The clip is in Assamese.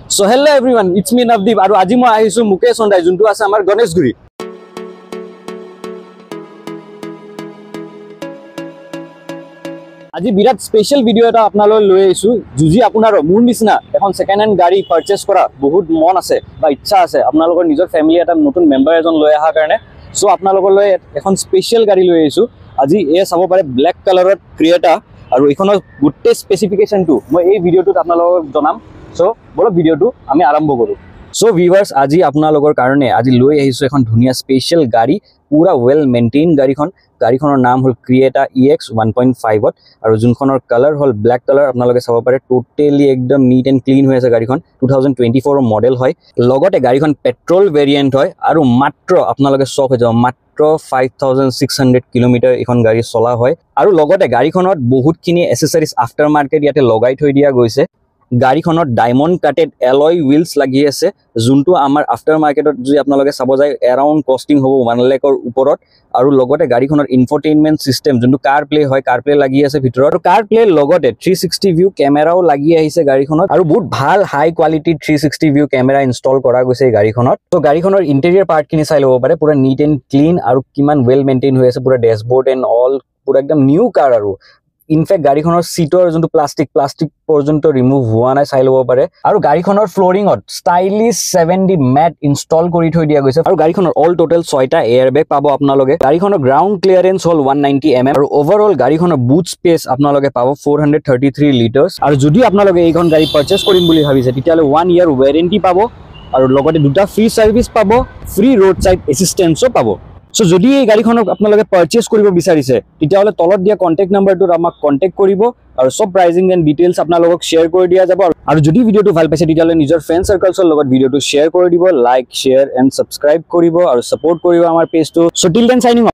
So hello everyone, it's me Navdeep aru aji moi ahisu Mukesh Hondai juntu ase amar Ganeshguri. আজি বিরাট স্পেশাল ভিডিও এটা আপনালৈ লৈ আইছো জুজি আপোনাৰ মোৰ নিচিনা এখন সেকেন্ড হ্যান্ড গাড়ী পাৰচেজ কৰা বহুত মন আছে বা ইচ্ছা আছে আপোনালোকৰ নিজৰ ফ্যামিলি এটা নতুন মেম্বাৰ এজন লৈ আহা কাৰণে সো আপোনালোকলৈ এখন স্পেশাল গাড়ী লৈ আইছো আজি এ চাব পাৰে ব্ল্যাক কালাৰত ক্ৰিয়েটা আৰু এখনৰ গুটে স্পেসিফিকেশনটো মই এই ভিডিওটোত আপোনালোকক জনাম সো বলো ভিডিওটো আমি আৰম্ভ কৰো সো ভিউয়াৰ্স আজি আপোনালোকৰ কাৰণে আজি লৈ আহিছো এখন ধুনিয়া স্পেশাল গাড়ী পুৰা ওয়েল মেইনটেইন গাড়ীখনৰ নাম হল ক্ৰিয়েটা EX 1.5 আৰু যোনখনৰ কালাৰ হল ব্ল্যাক কালাৰ আপোনালোকে চাব পাৰে টোটালি একদম নীট এন্ড ক্লিন হৈ আছে গাড়ীখন 2024 মডেল হয় লগতে গাড়ীখন পেট্ৰল ভেৰিয়েন্ট হয় আৰু মাত্ৰ আপোনালোকে চক হৈ যাব মাত্ৰ 5600 কিলোমিটাৰ এখন গাড়ী চলা হয় আৰু লগতে গাড়ীখনত বহুতখিনি এসেসৰিজ আফটাৰ মাৰ্কেট ইয়াতে লগাই থৈ দিয়া গৈছে গাড়ীখনত ডায়মণ্ড কাটেড এলয় হুইলস লাগি আছে যোনটো আমাৰ আফটাৰ মাৰ্কেটত যদি আপোনালোকে চাব যায় এৰাউণ্ড কষ্টিং হ'ব 1 লাখৰ ওপৰত আৰু লগতে গাড়ীখনৰ ইনফোটেইনমেন্ট সিস্টেম যোনটো কাৰ প্লে লাগি আছে ভিতৰত আৰু কাৰ প্লে লগতে 360 ভিউ কেমেৰাও লাগি আহিছে গাড়ীখনত আৰু বহুত ভাল হাই কোৱালিটি 360 ভিউ কেমেৰা ইনষ্টল কৰা গৈছে এই গাড়ীখনত তো গাড়ীখনৰ ইন্টেৰিয়ৰ পাৰ্ট খিনি চাই ল'ব পাৰে পুৰা নীট এন্ড ক্লিন আৰু কিমান ওয়েল মেইনটেইন হৈ আছে পুৰা ড্যাশবোৰ্ড এন্ড অল পুৰা একদম নিউ কাৰ আৰু ইনফেক্ট গাড়ীখনৰ সিটৰ যোনটো প্লাষ্টিক পৰ্যন্ত ৰিমুভ হোৱা নাই চাই ল'ব পাৰে আৰু গাড়ীখনৰ ফ্লোৰিংত ষ্টাইলিশ 7D ম্যাট ইনষ্টল কৰি থৈ দিয়া গৈছে আৰু গাড়ীখনৰ অল টোটাল 6টা এয়াৰ বেগ পাব আপোনালোকে গাড়ীখনৰ গ্ৰাউণ্ড ক্লিয়াৰেন্স হল 190 mm আৰু ওভাৰঅল গাড়ীখনৰ বুট স্পেস আপোনালোকে পাব 433 লিটাৰ্স আৰু যদি আপোনালোকে এইখন গাড়ী পাৰচেজ কৰিম বুলি ভাবিছে তেতিয়ালে 1 ইয়াৰ ওয়াৰেন্টি পাব আৰু লগতে দুটা ফ্ৰী সাৰ্ভিস পাব ফ্ৰী ৰোড সাইড এসিস্টেন্সও পাব সো যদি এই গাড়ীখনক আপোনালোকে পাৰচেজ কৰিব বিচাৰিছে তেতিয়ালে তলত দিয়া কন্টাক্ট নাম্বাৰটোত আমাক কন্টাক্ট কৰিব আৰু সব প্ৰাইজিং এন্ড ডিটেইলছ আপোনালোকক শেয়াৰ কৰি দিয়া যাব আৰু যদি ভিডিওটো ভাল পাইছে তেতিয়ালে নিজৰ ফ্ৰেন্ড সাৰ্কেলছৰ লগত ভিডিওটো শেয়াৰ কৰি দিব লাইক শেয়াৰ এন্ড সাবস্ক্ৰাইব কৰিব আৰু সাপোৰ্ট কৰিব আমাৰ পেজটো সো টিল দেন সাইনিং